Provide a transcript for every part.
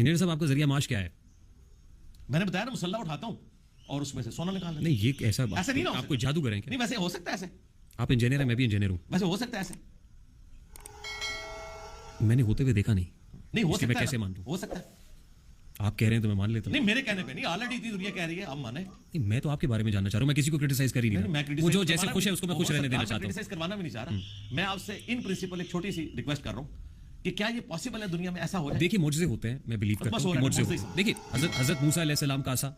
Engineer صاحب آپ کا ذریعہ معاش کیا ہے؟ میں نے بتایا نا مسلح اٹھاتا ہوں اور اس میں سے سونا نکال لیتا نہیں یہ ایسا ہوں. ایسے نہیں نا آپ کوئی جادو کریں کیا؟ نہیں ویسے ہو سکتا ہے ایسے. آپ انجینئر ہیں میں بھی انجینئر ہوں. ویسے ہو سکتا ہے ایسے. میں نے ہوتے ہوئے دیکھا نہیں. نہیں ہو اس کے میں سکتا کیسے ہے. مان لوں؟ ہو سکتا ہے. آپ کہہ رہے ہیں تو میں مان لیتا ہوں. نہیں میرے کہنے پہ نہیں, آلریڈی اتنی دنیا کہہ رہی ہے, اب مانے. نہیں میں تو آپ کے بارے میں جاننا چاہ رہا ہوں, میں کسی کو کرٹیسائز کر ہی نہیں رہا. وہ جو جیسے خوش ہے اس کو میں خوش رہنے دینا چاہتا ہوں. کرٹیسائز کروانا بھی نہیں چاہ رہا. میں آپ سے ان پرنسپل ایک چھوٹی سی ریکویسٹ کر رہا ہوں کہ کیا یہ پاسبل ہے دنیا میں ایسا ہو جائے. دیکھیے معجزے ہوتے ہیں, میں بلیو کرتا ہوں کہ معجزے ہوتے ہیں. دیکھیے حضرت موسیٰ علیہ السلام کا عصا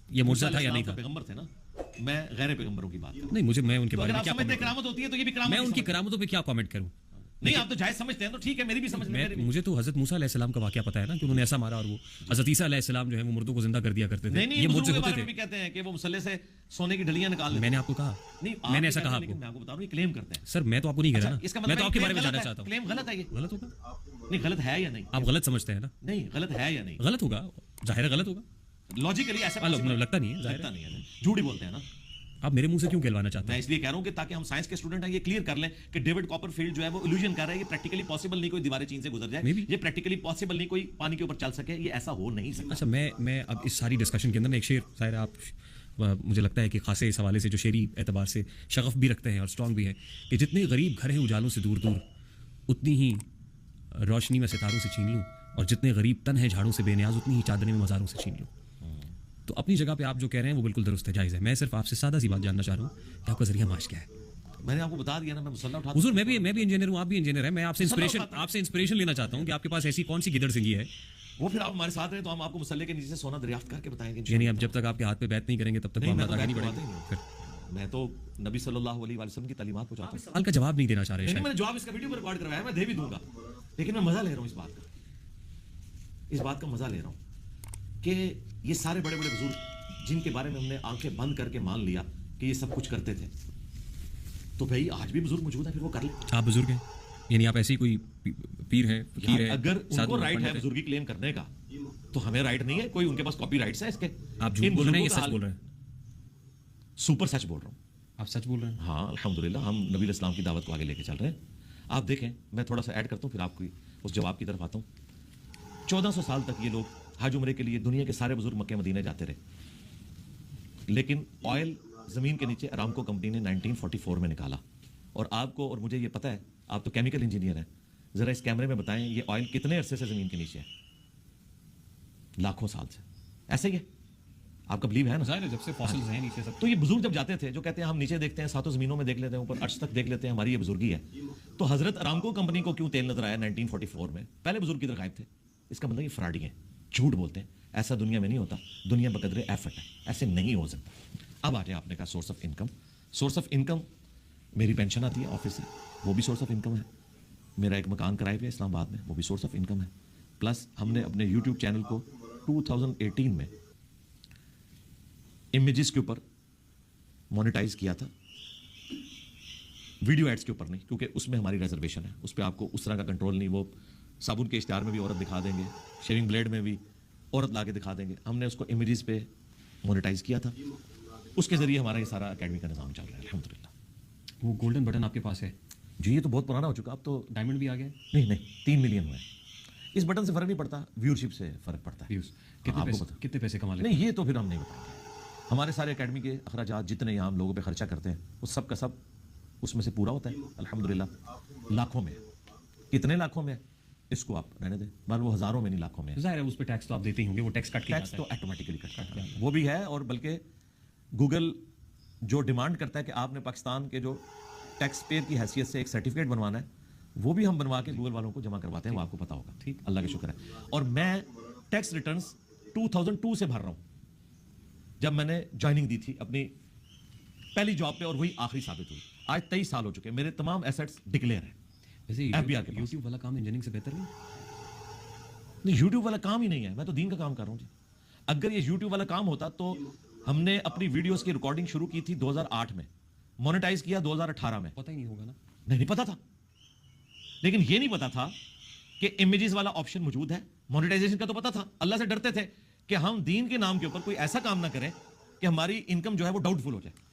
یہ معجزہ تھا یا نہیں تھا؟ پیغمبر تھے نا, میں غیر پیغمبروں کی بات کر رہا ہوں. نہیں میں ان کے بارے میں کیا کامنٹ کرامت ہوتی ہے تو یہ بھی کرامت. میں ان کی کرامتوں پہ کیا کامنٹ کروں؟ نہیں آپ تو جائز سمجھتے ہیں تو ٹھیک ہے, میری بھی سمجھ میں. مجھے تو حضرت موسیٰ علیہ السلام کا واقعہ پتا ہے نا کہ انہوں نے ایسا مارا اور وہ حضرت عیسیٰ علیہ السلام جو ہے وہ مردوں کو زندہ کر دیا کرتے تھے. یہ معجزے ہوتے تھے. کہتے ہیں کہ وہ مسلح سے سونے کی ڈلیاں نکال لیتے. میں نے آپ کو کہا, میں نے ایسا کہا آپ کو. میں آپ کو بتا رہا ہوں یہ کلیم کرتے ہیں. سر میں تو آپ کو نہیں کہہ رہا نا, میں تو آپ کے بارے میں جاننا چاہتا ہوں. کلیم غلط ہے یہ. غلط ہوگا. نہیں غلط ہے یا نہیں؟ آپ غلط سمجھتے ہیں نا. نہیں غلط ہے یا نہیں؟ غلط ہوگا, ظاہر ہے غلط ہوگا. لاجیکلی ایسا لگتا نہیں ہے, لگتا نہیں ہے. جھوٹ ہی بولتے ہیں نا. آپ میرے منہ سے کیوں کہلوانا چاہتے ہیں؟ میں اس لیے کہہ رہا ہوں کہ تاکہ ہم سائنس کے اسٹوڈنٹ ہیں یہ کلیئر کر لیں کہ ڈیوڈ کاپر فیلڈ جو ہے وہ الوژن کر رہا ہے, یہ پریکٹیکلی پاسبل نہیں کوئی دیواریں چین سے گزر جائے, یہ پریکٹیکلی پاسبل نہیں کوئی پانی کے اوپر چل سکے, یہ ایسا ہو نہیں سکتا. اچھا میں اب اس ساری ڈسکشن کے اندر ایک شعر, ظاہر آپ مجھے لگتا ہے کہ خاصے اس حوالے سے جو شعری اعتبار سے شغف بھی رکھتے ہیں اور اسٹرانگ بھی ہیں کہ جتنے غریب گھر ہیں اجالوں سے دور دور, اتنی ہی روشنی میں ستاروں سے چھین لوں, اور جتنے غریب تن ہیں جھاڑوں سے بے نیاز, اتنی ہی چادریں میں مزاروں سے چھین لوں. تو اپنی جگہ پہ آپ جو کہہ رہے ہیں وہ بالکل درست ہے, جائز ہے. میں صرف آپ سے سادہ سی بات جاننا چاہ رہا ہوں کہ آپ کا ذریعہ معاش کیا ہے. میں نے آپ کو بتا دیا نا, میں مسلح اٹھاتا ہوں. حضور میں بھی انجینئر ہوں, آپ بھی انجینئر ہیں. میں آپ سے انسپریشن لینا چاہتا ہوں کہ آپ کے پاس ایسی کون سی گدڑ سنگھی ہے. وہ پھر آپ ہمارے ساتھ رہے تو ہم آپ کو مسلح کے نیچے سے سونا دریافت کر کے بتائیں گے. یعنی اب جب تک آپ کے ہاتھ پہ بیعت نہیں کریں گے تب تک معاملات آگے نہیں بڑھیں گے. میں تو نبی صلی اللہ علیہ وسلم کی تعلیمات پہنچاتا ہوں. سوال کا جواب نہیں دینا چاہ رہے. میں نے جواب اس کا ویڈیو پر ریکارڈ کروایا, میں دے بھی دوں گا, لیکن میں مزہ لے رہا ہوں اس بات کا. اس بات کا مزہ لے رہا ہوں کہ یہ سارے بڑے بڑے بزرگ جن کے بارے میں ہم نے آنکھیں بند کر کے مان لیا کہ یہ سب کچھ کرتے تھے, تو بھائی آج بھی بزرگ موجود ہیں, پھر وہ کر لیں. آپ بزرگ ہیں یعنی آپ ایسی کوئی پیر ہیں, فقیر ہیں. اگر ان کو رائٹ ہے بزرگی کلیم کرنے کا تو ہمیں رائٹ نہیں ہے. کوئی ان کے پاس کاپی رائٹس ہیں اس کے. آپ جھوٹ بول رہے ہیں یا سچ بول رہے ہیں؟ سپر سچ بول رہا ہوں. آپ سچ بول رہے ہیں؟ ہاں الحمدللہ, ہم نبی علیہ السلام کی دعوت کو آگے لے کے چل رہے ہیں. آپ دیکھیں, میں تھوڑا سا ایڈ کرتا ہوں پھر آپ کی اس جواب کی طرف آتا ہوں. 1400 سال تک یہ لوگ حج عمرے کے لیے دنیا کے سارے بزرگ مکہ مدینے جاتے رہے, لیکن آئل زمین کے نیچے ارامکو کمپنی نے 1944 میں نکالا. اور آپ کو اور مجھے یہ پتہ ہے, آپ تو کیمیکل انجینئر ہیں, ذرا اس کیمرے میں بتائیں یہ آئل کتنے عرصے سے زمین کے نیچے ہے؟ لاکھوں سال سے. ایسے ہی ہے, آپ کا بلیو ہے نا؟ ظاہر ہے جب سے فاسلز ہیں نیچے سب. تو یہ بزرگ جب جاتے تھے جو کہتے ہیں ہم نیچے دیکھتے ہیں, ساتوں زمینوں میں دیکھ لیتے ہیں, اوپر عرش تک دیکھ لیتے ہیں, ہماری یہ بزرگی ہے. تو حضرت ارامکو کمپنی کو کیوں تیل نظر آیا 1944 میں؟ پہلے بزرگ کدھر غائب تھے؟ اس کا مطلب یہ فراڈی ہیں, جھوٹ بولتے ہیں. ایسا دنیا میں نہیں ہوتا, دنیا بقدر ایفرٹ ہے, ایسے نہیں ہو سکتا. اب آ جائیں, آپ نے کہا source of income. Source of income میری پینشن آتی ہے آفس سے, وہ بھی سورس آف انکم ہے. میرا ایک مکان کرائے پہ اسلام آباد میں, وہ بھی سورس آف انکم ہے. پلس ہم نے اپنے یوٹیوب چینل کو 2018 میں امیجز کے اوپر مونیٹائز کیا تھا, ویڈیو ایڈز کے اوپر نہیں, کیونکہ اس میں ہماری ریزرویشن ہے. اس پہ آپ کو اس طرح کا کنٹرول نہیں. وہ صابن کے اشتہار میں بھی عورت دکھا دیں گے, شیونگ بلیڈ میں بھی عورت لا کے دکھا دیں گے. ہم نے اس کو امیجز پہ مونیٹائز کیا تھا, اس کے ذریعے ہمارا یہ سارا اکیڈمی کا نظام چل رہا ہے الحمدللہ. وہ گولڈن بٹن آپ کے پاس ہے جی؟ یہ تو بہت پرانا ہو چکا, اب تو ڈائمنڈ بھی آ گیا. نہیں 3 ملین ہوئے. اس بٹن سے فرق نہیں پڑتا, ویورشپ سے فرق پڑتا ہے. کتنے پیسے کما لیتے ہیں؟ نہیں یہ تو پھر ہم نہیں بتائیں گے. ہمارے سارے اکیڈمی کے اخراجات جتنے یہاں ہم لوگوں پہ خرچہ کرتے ہیں وہ سب کا سب اس میں سے پورا ہوتا ہے الحمدللہ. لاکھوں میں, کتنے لاکھوں میں اس کو آپ رہنے دیں, بل وہ ہزاروں میں نہیں لاکھوں میں. ظاہر ہے اس پہ ٹیکس تو آپ دیتے ہی ہوں گے, وہ ٹیکس کٹ کے ٹیکس تو آٹومیٹکلی کٹ کرتا ہے, وہ بھی ہے. اور بلکہ گوگل جو ڈیمانڈ کرتا ہے کہ آپ نے پاکستان کے جو ٹیکس پیئر کی حیثیت سے ایک سرٹیفکیٹ بنوانا ہے, وہ بھی ہم بنوا کے گوگل والوں کو جمع کرواتے ہیں, وہ آپ کو پتا ہوگا. ٹھیک, اللہ کا شکر ہے. اور میں ٹیکس ریٹرنز 2002 سے بھر رہا ہوں, جب میں نے جوائننگ دی تھی اپنی پہلی جاب پہ, اور وہی آخری ثابت ہوئی. آج 23 سال ہو چکے, میرے تمام ایسٹس ڈکلیئر ہیں. یوٹیوب والا کام انجینئرنگ سے بہتر نہیں, یوٹیوب والا کام ہی نہیں ہے. میں تو دین کا کام کر رہا ہوں جی. اگر یہ یوٹیوب والا کام ہوتا تو ہم نے اپنی ویڈیوز کی ریکارڈنگ شروع کی تھی 2008 میں, مونیٹائز کیا 2018 میں. پتہ ہی نہیں ہوگا نا. نہیں پتا تھا, لیکن یہ نہیں پتا تھا کہ امیجز والا آپشن موجود ہے. مونیٹائزیشن کا تو پتا تھا. اللہ سے ڈرتے تھے کہ ہم دین کے نام کے اوپر کوئی ایسا کام نہ کریں کہ ہماری انکم جو ہے وہ ڈاؤٹ فل ہو جائے.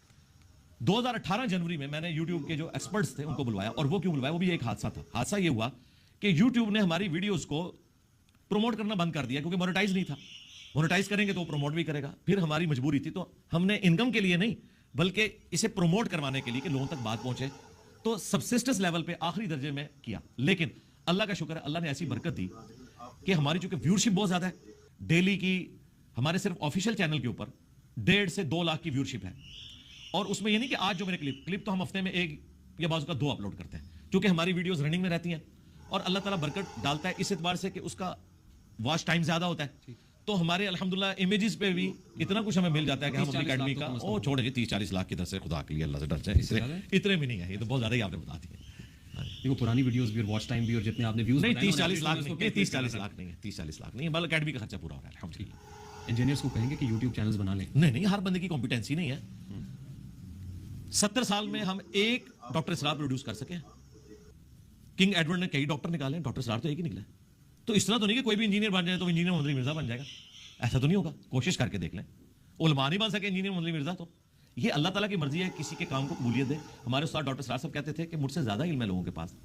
2018 جنوری میں نے یوٹیوب کے جو ایکسپرٹس تھے ان کو بلوایا. اور وہ کیوں بلوایا؟ وہ بھی ایک حادثہ تھا. حادثہ یہ ہوا کہ یوٹیوب نے ہماری ویڈیوز کو प्रमोट करना बंद कर दिया क्योंकि मोनेटाइज नहीं था। मोनेटाइज करेंगे तो वो प्रमोट भी करेगा, फिर हमारी मजबूरी थी, तो हमने इनकम के लिए नहीं बल्कि इसे प्रमोट करवाने के लिए कि लोगों तक बात पहुंचे, तो सबसिस्टेंस लेवल पे आखिरी दर्जे में किया। लेकिन अल्लाह का शुक्र है, अल्लाह ने ऐसी बरकत दी कि हमारी चूंकि व्यूअरशिप बहुत ज्यादा है, डेली की हमारे सिर्फ ऑफिशियल चैनल के ऊपर 1.5 से 2 लाख की व्यूअरशिप है। और उसमें ये नहीं कि आज जो मेरे क्लिप तो हम हफ्ते में 1 या बाजू का 2 अपलोड करते हैं, क्योंकि हमारी वीडियोस रनिंग में रहती हैं और अल्लाह ताला बरकत डालता है इस एतबार से कि उसका वॉच टाइम ज्यादा होता है, तो हमारे अल्हम्दुलिल्लाह इमेजेस पे भी इतना कुछ हमें मिल जाता है कि हम अपनी अकेडमी का ओ छोड़े 30-40 लाख की दर से खुदा के लिए अल्लाह से डर जाए, इतने भी नहीं है, ये तो बहुत ज्यादा ही आपने बता दिया। देखो पुरानी वीडियोस भी और वॉच टाइम भी और जितने आपने व्यूज नहीं 30-40 लाख नहीं, 30-40 लाख नहीं है, 30-40 लाख नहीं है, बल्कि अकेडमी का खर्चा पूरा हो रहा है अल्हम्दुलिल्लाह। इंजीनियर्स को कहेंगे कि यूट्यूब चैनल्स बना लें। नहीं, हर बंदे की कॉम्पिटेंसी नहीं है। 70 साल में हम एक डॉक्टर इसरार प्रोड्यूस कर सके। किंग एडवर्ड ने कई डॉक्टर निकाले, डॉक्टर इसरार तो एक ही निकला। तो इस तरह तो नहीं कि कोई भी इंजीनियर बन जाए तो इंजीनियर मोहम्मद अली मिर्जा बन जाएगा, ऐसा तो नहीं होगा। कोशिश करके देख लें, उलमा नहीं बन सके इंजीनियर मोहम्मद अली मिर्जा, तो ये अल्लाह ताला की मर्जी है, किसी के काम को कबूलियत दे। हमारे उस्ताद डॉक्टर इसरार साहब कहते थे कि मुझसे ज्यादा इल्म है लोगों के पास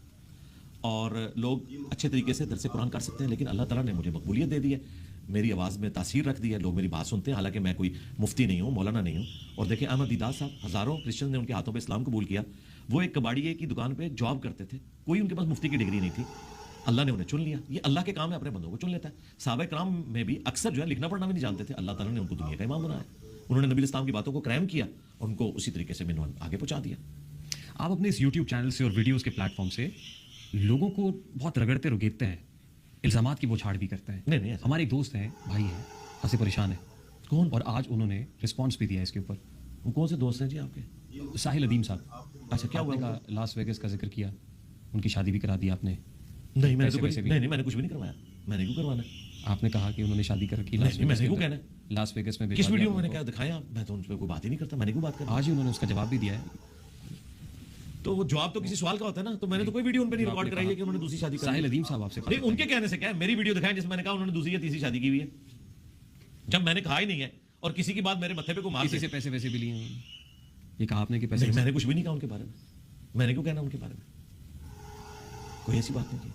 और लोग अच्छे तरीके से दरसे कुरान कर सकते हैं, लेकिन अल्लाह ताला ने मुझे मकबूलियत दे दी है, मेरी आवाज़ में तासीर रख दी है, लोग मेरी बात सुनते हैं, हालांकि मैं कोई मुफ्ती नहीं हूँ, मौलाना नहीं हूँ। और देखिए अहमद दीदार साहब, हज़ारों क्रिश्चियन ने उनके हाथों पे इस्लाम कबूल किया। वो एक कबाड़िए की दुकान पे जॉब करते थे, कोई उनके पास मुफ्ती की डिग्री नहीं थी, अल्लाह ने उन्हें चुन लिया। ये अल्लाह के काम है, अपने बंदों को चुन लेता है। सहाबा कराम में भी अक्सर जो है लिखना पढ़ना भी नहीं जानते थे, अल्लाह ताला ने उनको दुनिया का इमाम बनाया। उन्होंने नबी इस्लाम की बातों को क्राइम किया, उनको उसी तरीके से मिनवन आगे पहुंचा दिया। आप अपने इस यूट्यूब चैनल से और वीडियोस के प्लेटफॉर्म से लोगों को बहुत रगड़ते रुगेते हैं, इल्जामात की बौछार भी करते हैं। नहीं, हमारे एक दोस्त हैं, भाई हैं, खासे परेशान है। कौन? और आज उन्होंने रिस्पॉन्स भी दिया है इसके ऊपर। वो कौन से दोस्त हैं जी आपके? साहिल अदीम साहब। अच्छा, क्या हुआ? आपने लास वेगस का जिक्र किया, उनकी शादी भी करा दी आपने। नहीं, मैंने पैसे तो वैसे भी- नहीं, मैंने कुछ भी नहीं करवाया। मैंने क्यों करवाना? आपने कहा कि उन्होंने शादी कर रखी नहीं, मैंने क्यों कहना? लास वेगस में। किस वीडियो में मैंने क्या दिखाया? मैं तो उन पर कोई बात ही नहीं करता, मैंने क्यों बात करना? आज ही उन्होंने उसका जवाब भी दिया है। तो वो जवाब तो किसी सवाल का होता है ना, तो मैंने तो कोई वीडियो उन पर नहीं रिकॉर्ड कराई है कि उन्होंने दूसरी शादी कर साहिल ली। अदीम साहब आपसे नहीं, उनके कहने से क्या है, मेरी वीडियो दिखाएं जिसमें मैंने कहा उन्होंने दूसरी या तीसरी शादी की हुई है, जब मैंने कहा ही नहीं है। और किसी की बात मेरे मत्थे पे को मार किसी से पैसे वैसे भी लिए हैं? ये कहा आपने कि पैसे नहीं, मैंने कुछ भी नहीं कहा उनके बारे में। मैंने क्यों कहना उनके बारे में? कोई ऐसी बात नहीं की।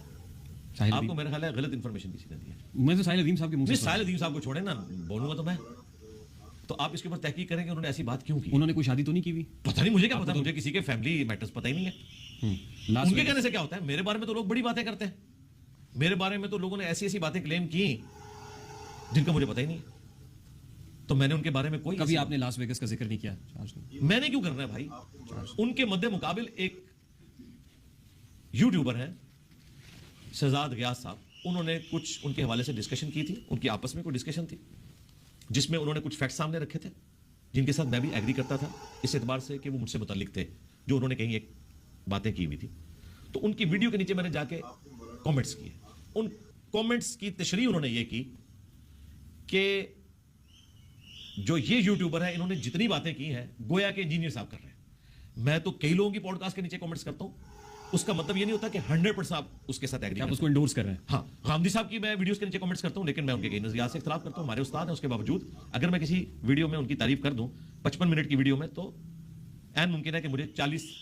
साहिल आपको अदीम- मेरा ख्याल है गलत इन्फॉर्मेशन किसी ने दी है। मैं तो साहिल अदीम साहब के मुंह नहीं, से साहिल अदीम साहब को छोड़े ना, बोलूंगा तो मैं। तो आप इसके ऊपर तहकीक करें कि उन्होंने ऐसी बात क्यों की। उन्होंने कोई शादी तो नहीं की हुई? पता नहीं, मुझे क्या पता, मुझे किसी के फैमिली मैटर्स पता ही नहीं है। लास्ट उनके कहने से क्या होता है? मेरे बारे में तो लोग बड़ी बातें करते हैं, मेरे बारे में तो लोगों ने ऐसी ऐसी बातें क्लेम की जिनका मुझे पता ही नहीं है। तो मैंने उनके बारे में कोई कभी ऐसी- आपने लास वेगस का जिक्र नहीं किया? मैंने क्यों करना है भाई? उनके मद्दे मुकाबिल एक यूट्यूबर है शहजाद गयास साहब, उन्होंने कुछ उनके हवाले से डिस्कशन की थी, उनकी आपस में कोई डिस्कशन थी जिसमें उन्होंने कुछ फैक्ट सामने रखे थे जिनके साथ मैं भी एग्री करता था, इस एतबार से कि वो मुझसे मुतल्लिक थे जो उन्होंने कहीं एक बातें की हुई थी। तो उनकी वीडियो के नीचे मैंने जाके कमेंट्स किए। उन कमेंट्स की तशरीह उन्होंने ये की कि जो ये यूट्यूबर है इन्होंने जितनी बातें की हैं गोया के इंजीनियर साहब कर रहे हैं। मैं तो कई लोगों की पॉडकास्ट के नीचे कमेंट्स करता हूं, उसका मतलब ये नहीं होता कि 100% आप उसके साथ एग्री आप करते उसको इंडोर्स कर रहे हैं? हाँ, गांधी साहब की मैं वीडियोस के नीचे कमेंट्स करता हूं, लेकिन मैं उनके कई नजरियात से इख्तिलाफ करता हूं। हमारे उस्ताद हैं, उसके बावजूद अगर मैं किसी वीडियो में उनकी तारीफ कर दूं 55 मिनट की वीडियो में, तो ऐन मुमकिन है कि मुझे 40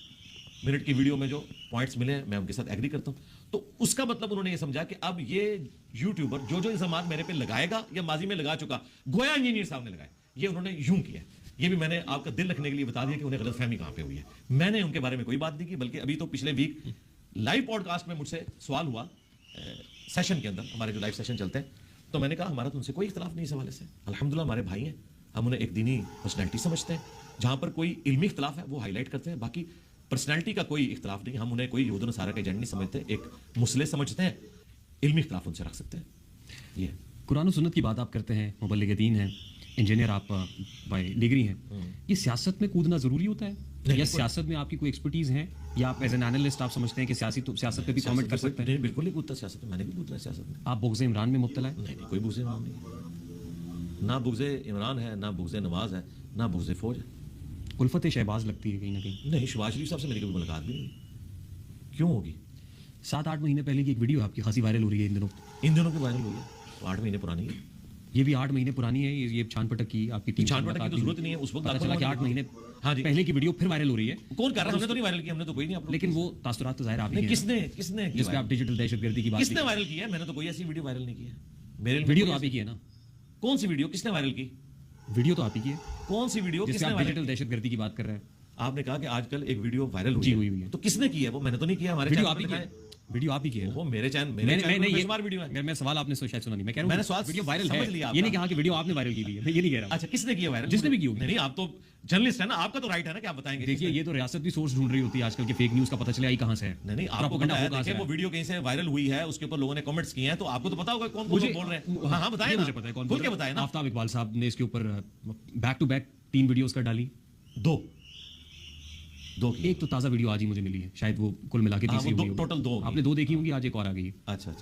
मिनट की वीडियो में जो पॉइंट्स मिले मैं उनके साथ एग्री करता हूं। तो उसका मतलब उन्होंने ये समझा कि अब ये यूट्यूबर जो इल्जामात मेरे पे लगाएगा या माजी में लगा चुका, गोया इंजीनियर साहब ने लगाए, ये उन्होंने यूं किया। ये भी मैंने आपका दिल रखने के लिए बता दिया कि उन्हें गलतफहमी कहां पे हुई है। मैंने उनके बारे में कोई बात नहीं की, बल्कि अभी तो पिछले वीक लाइव पॉडकास्ट में मुझसे सवाल हुआ सेशन के अंदर, हमारे जो लाइव सेशन चलते हैं, तो मैंने कहा हमारा तो उनसे कोई इख्तिलाफ नहीं इस हवाले से, अल्हम्दुलिल्लाह हमारे भाई हैं, हम उन्हें एक दीनी पर्सनैलिटी समझते हैं, जहां पर कोई इल्मी इख्तिलाफ है वो हाईलाइट करते हैं, बाकी पर्सनैलिटी का कोई इख्तिलाफ नहीं। हम उन्हें कोई यहूद नसारा का एजेंट नहीं समझते, एक मुसले समझते हैं, इल्मी इख्तिलाफ उनसे रख सकते हैं। ये कुरान और सुन्नत की बात आप करते हैं, मुबल्लिग दीन हैं, इंजीनियर आप बाय डिग्री हैं, ये सियासत में कूदना जरूरी होता है या सियासत में आपकी कोई एक्सपर्टीज है, या आप एज एन एनालिस्ट आप समझते हैं कि सियासत पे भी कमेंट कर सकते हैं? नहीं, बिल्कुल नहीं कूदता सियासत में, मैंने भी कूदना है सियासत में। आप बुग़्ज़ इमरान में मुब्तला है? नहीं, कोई बुग़्ज़ इमरान नहीं है, ना बुग़्ज़ इमरान है, ना बुग़्ज़ नवाज है, ना बुग़्ज़ फौज है। उल्फत शहबाज लगती है कहीं ना कहीं। नहीं, शहबाज शरीफ साहब से मेरी कभी मुलाकात भी नहीं, क्यों होगी? 7-8 महीने पहले की एक वीडियो आपकी खासी वायरल हो रही है इन दिनों। इन दिनों की वायरल हुई है, 8 महीने पुरानी है। ये भी 8 महीने पुरानी है। ये छान पटक की आपकी टीम छान पटक की तो जरूरत नहीं है, उस वक्त पता चला कि 8 महीने हाँ जी, पहले की वीडियो फिर वायरल हो रही है। कौन कर रहा है? हमने तो नहीं वायरल किया, हमने तो कोई नहीं अपलोड। लेकिन वो तासुरात तो जाहिर आप ही नहीं, हैं, किसने जिस पे आप डिजिटल दहशतगर्दी की बात किसने वायरल किया है? मैंने तो कोई ऐसी वीडियो वायरल नहीं की है। मेरे लिए वीडियो तो आप ही की है ना, कौन सी वीडियो किसने वायरल की? वीडियो तो आप ही की है कौन सी वीडियो जिससे किसने आप वायरल डिजिटल दहशतगर्दी की बात कर रहे हैं। आपने कहा कि आजकल एक वीडियो वायरल जी, हुई हुई है। तो किसने की है वो? मैंने तो नहीं किया। हमारे वीडियो चैनल आप ही पे की दिखाएं। है, वीडियो आप ही की है ना। वो मेरे चैनल नहीं पे ये बेशुमार वीडियो है। मैं सवाल आपने शायद सुना नहीं, मैं कह रहा हूँ मैंने सवाल वीडियो वायरल है, समझ लिया ये नहीं आपका। कहा कि वीडियो आपने वायरल की भी है, मैं ये नहीं कह रहा हूँ। अच्छा, किसने किया वायरल? जिसने भी की होगी। नहीं, आप तो जर्नलिस्ट है ना, आपका तो राइट है ना कि आप बताएंगे। देखिए ये तो रियासत भी सोर्स ढूंढ रही होती है आजकल के फेक न्यूज का पता चले आई कहाँ से है। नहीं, आपको Propaganda पता है, हो कहाँ से देखिए वो है। वीडियो कहीं से वायरल हुई है, उसके ऊपर लोगों ने कमेंट्स किए हैं, तो आपको तो पता होगा कौन मुझे बोल रहे हैं। हाँ, बताएं ये ना, मुझे पता है कौन खुल बोल के रहा है। बताएं ना। आफ्ताब इकबाल साहब ने इसके ऊपर बैक टू बैक 3 वीडियोस का डाली। दो की। एक तो ताज़ा वीडियो आज ही मुझे मिली है, शायद वो कुल मिला के हाँ, तीसरी वो होगी। टोटल 2 होगी। आपने 2 देखी होंगी, आज एक और आ गई है। अच्छा,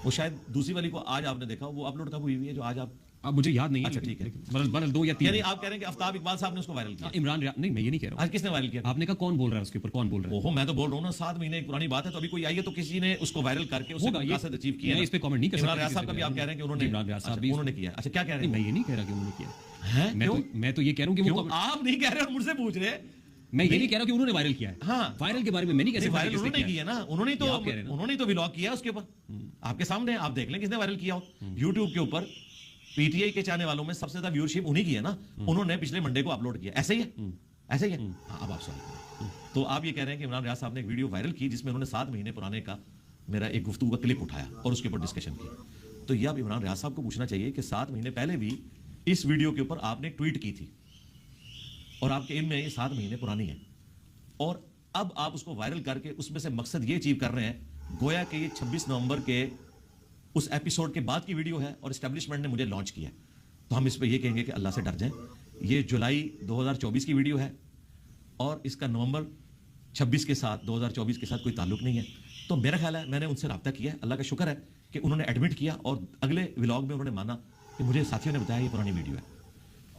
वो शायद दूसरी वाली को आज आपने देखा, वो अपलोड कब हुई है जो आज आप? अब मुझे याद नहीं है। अच्छा, ठीक है। बरल 2 या 3। यानी आप कह रहे हैं कि आफ्ताब इकबाल साहब ने उसको वायरल किया? नहीं मैं ये नहीं कह रहा आज किसने वायरल किया? हूँ। आपने कहा कौन बोल रहा है उसके ऊपर, कौन बोल रहा है? ओहो, मैं तो बोल रहा हूँ ना, 7 महीने की पुरानी बात है, तो अभी कोई आई है तो किसी ने उसको वायरल करके उससे होगा, ये- मकसद अचीव किया। मैं इस पे comment नहीं कर सकता इमरान रियाज किसी साहब से का भी भी। आप कह रहे हैं कि उन्होंने, इमरान रियाज साहब अच्छा, भी- उन्होंने किया। अच्छा, क्या कह रहे नहीं हैं? मैं ये नहीं कह रहा कि उन्होंने किया हैं? मैं तो ये कह रहा हूँ कि वो क्यों आप नहीं कह रहे और मुझसे पूछ रहे हैं? मैं ये नहीं कह रहा कि उन्होंने वायरल किया है। हाँ। वायरल के बारे में मैं नहीं कह सकता वायरल कि किसने उन्होंने किया किया ना, उन्होंने ये आप कह रहे हैं ना। तो व्लॉग किया उसके ऊपर, आपके सामने है, आप देख लें किसने वायरल किया हो। यूट्यूब के ऊपर पीटीआई के चाहने वालों में सबसे ज्यादा व्यूअरशिप उन्हीं की है ना, उन्होंने पिछले मंडे को अपलोड किया। ऐसे ही है, ऐसे ही है। हाँ, अब आप सुनिए। तो आप ये कह रहे हैं कि इमरान रियाज साहब ने एक वीडियो वायरल की जिसमें उन्होंने 7 महीने पुराने का मेरा एक गुफ्तगू का क्लिप उठाया और उसके ऊपर डिस्कशन की। तो ये अब इमरान रियाज साहब को पूछना चाहिए कि 7 महीने पहले भी इस वीडियो के ऊपर आपने एक ट्वीट की थी और आपके इल्म में ये 7 महीने पुरानी है, और अब आप उसको वायरल करके उसमें से मकसद ये अचीव कर रहे हैं गोया कि ये 26 नवंबर के उस एपिसोड के बाद की वीडियो है और एस्टेब्लिशमेंट ने मुझे लॉन्च किया है। तो हम इस पे ये कहेंगे कि अल्लाह से डर जाएं। ये जुलाई 2024 की वीडियो है और इसका नवंबर 26 के साथ 2024 के साथ कोई ताल्लुक नहीं है। तो मेरा ख्याल है मैंने उनसे रब्ता किया है, अल्लाह का शुक्र है कि उन्होंने एडमिट किया और अगले व्लॉग में उन्होंने माना कि मुझे साथियों ने बताया ये पुरानी वीडियो है।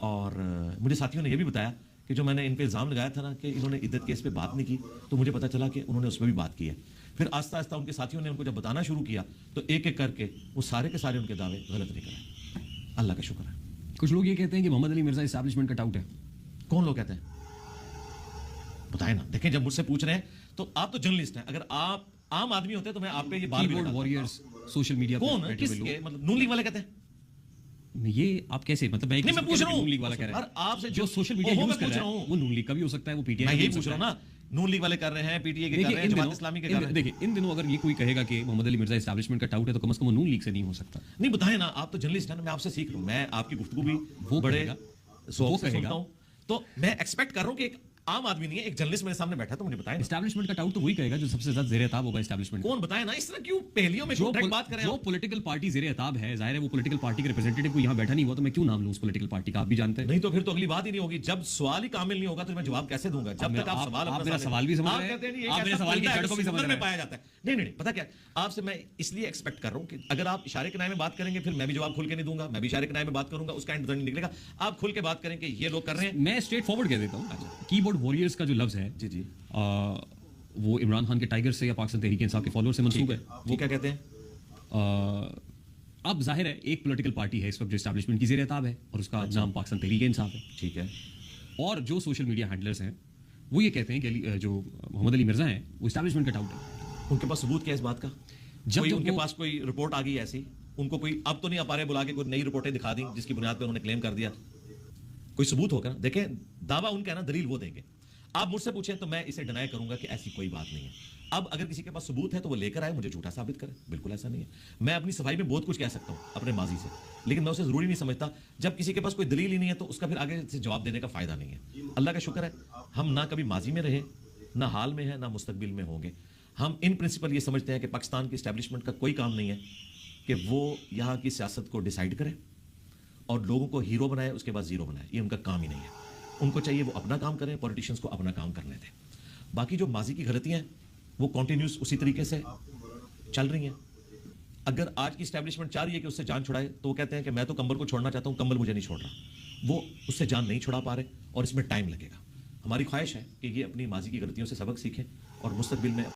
और मुझे साथियों ने यह भी बताया कि जो मैंने इन पे इल्ज़ाम लगाया था ना कि इन्होंने इद्दत केस पे बात नहीं की, तो मुझे पता चला कि उन्होंने उस पर भी बात की है। फिर आस्ता आस्ता उनके साथियों ने उनको जब बताना शुरू किया तो एक एक करके वो सारे के सारे उनके दावे गलत निकले। अल्लाह का शुक्र है। कुछ लोग ये कहते हैं कि मोहम्मद अली मिर्जा एस्टैब्लिशमेंट का टाउट है। कौन लोग कहते हैं? बताए ना। देखें, जब मुझसे पूछ रहे हैं तो आप तो जर्नलिस्ट हैं, अगर आप आम आदमी होते तो मैं आप पे ये बात भी कीबोर्ड लगाता। वॉरियर्स सोशल मीडिया पे कौन बैठे हुए किसके? लोग। मतलब नून लीग वाले कहते हैं? ये आप कैसे, मतलब मैं नहीं, मैं पूछ रहा हूँ। नून लीग वाला कह रहा है। और आपसे जो सोशल मीडिया ओहो, यूज मैं कर पूछ रहा रहा है हूँ। वो नून लीग का भी हो सकता है, वो पीटीआई मैं का भी यही हो पूछ सकता रहा है। हूँ ना, नून लीग वाले कर रहे हैं, पीटीए के कर देखिए रहे हैं, जमात इस्लामी के कर रहे हैं। देखिए इन दिनों अगर ये कोई कहेगा कि मोहम्मद अली मिर्जा एस्टैब्लिशमेंट का टाउट है तो कम से कम वो नून लीग से नहीं हो सकता। नहीं, बताएं ना, आप तो जर्नलिस्ट हैं ना, मैं आपसे सीख रहा हूं, मैं आपकी गुफ्तगू भी वो बड़े कहेगा, शौक वो से कहेगा। सुनता हूं। तो मैं एक्सपेक्ट कर रहा हूं कि एक आम आदमी नहीं है, एक जर्नलिस्ट मेरे सामने बैठा है, तो मुझे बताएं ना। एस्टैब्लिशमेंट का टाउट तो वही कहेगा जो सबसे ज्यादा जेर एताब होगा एस्टैब्लिशमेंट। कौन? बताएं ना, इस तरह क्यों पहेलियों में जो डायरेक्ट बात करें जो आप? पॉलिटिकल पार्टी जेर एताब है, जाहिर है वो पॉलिटिकल पार्टी के रिप्रेजेंटेटिव को यहाँ बैठा नहीं हुआ तो मैं क्यों नाम लूं उस पॉलिटिकल पार्टी का, आप भी जानते हैं। नहीं तो फिर तो अगली बात ही नहीं होगी। जब सवाल ही कामिल नहीं होगा तो मैं जवाब कैसे दूंगा? जब तक आप सवाल आप अपना मेरा सामने- सवाल भी समझ आप रहे हैं, कहते हैं नहीं, आप एक मेरे ऐसा सवाल की बंदा है जड़ जो को भी समझ समुद्र रहे में हैं। पाया जाता है। नहीं, पता क्या, आपसे मैं इसलिए एक्सपेक्ट कर रहा हूं कि अगर आप इशारे के नाम में बात करेंगे फिर मैं भी जवाब खुल के नहीं दूंगा, मैं भी इशारे के नाम में बात करूंगा, उसका एंड नहीं निकलेगा। आप खुल के बात करें कि ये लोग कर रहे हैं। मैं स्ट्रेट फॉरवर्ड कह देता हूँ, कीबोर्ड वॉरियर्स का जो लफ्ज है जी जी, वो इमरान खान के टाइगर से या पाकिस्तान तहरीक इंसाफ के फॉलोअर से मंसूब है। वो क्या कहते हैं? अब जाहिर है एक पॉलिटिकल पार्टी है इस वक्त जो एस्टैब्लिशमेंट की जेर एताब है और उसका नाम पाकिस्तान तहरीक इंसाफ है। ठीक है। और जो सोशल मीडिया हैंडलर्स हैं वो ये कहते हैं कि जो मोहम्मद अली मिर्जा हैं वो एस्टैब्लिशमेंट का टाउट है। उनके पास सबूत क्या है इस बात का? जब कोई जब उनके वो- पास कोई रिपोर्ट आ गई ऐसी, उनको कोई अब तो नहीं आ पा रहे बुला के कोई नई रिपोर्टें दिखा दी जिसकी बुनियाद पे उन्होंने क्लेम कर दिया, कोई सबूत होगा ना। देखें, दावा उनका है ना, दलील वो देंगे। आप मुझसे पूछें तो मैं इसे डिनाई करूंगा कि ऐसी कोई बात नहीं है। अब अगर किसी के पास सबूत है तो वो लेकर आए, मुझे झूठा साबित करे, बिल्कुल ऐसा नहीं है। मैं अपनी सफाई में बहुत कुछ कह सकता हूं अपने माजी से, लेकिन मैं उसे जरूरी नहीं समझता। जब किसी के पास कोई दलील ही नहीं है तो उसका फिर आगे से जवाब देने का फायदा नहीं है। अल्लाह का शुक्र है हम ना कभी माजी में रहे, ना हाल में है, ना मुस्तकबिल में होंगे। हम इन प्रिंसिपल ये समझते हैं कि पाकिस्तान की एस्टैब्लिशमेंट का कोई काम नहीं है कि वो यहाँ की सियासत को डिसाइड करे और लोगों को हीरो बनाए उसके बाद जीरो बनाए, ये उनका काम ही नहीं है। उनको चाहिए वो अपना काम करें, पॉलिटिशियंस को अपना काम करने दें। बाकी जो माजी की गलतियां हैं वो कॉन्टिन्यूस उसी तरीके से चल रही हैं। अगर आज की एस्टैब्लिशमेंट चाह रही है कि उससे जान छुड़ाए तो वो कहते हैं कि मैं तो कंबल को छोड़ना चाहता हूं, कंबल मुझे नहीं छोड़ रहा। वो उससे जान नहीं छुड़ा पा रहे और इसमें टाइम लगेगा। हमारी ख्वाहिश है कि ये अपनी माजी की गलतियों से सबक सीखें और मुस्तकबिल में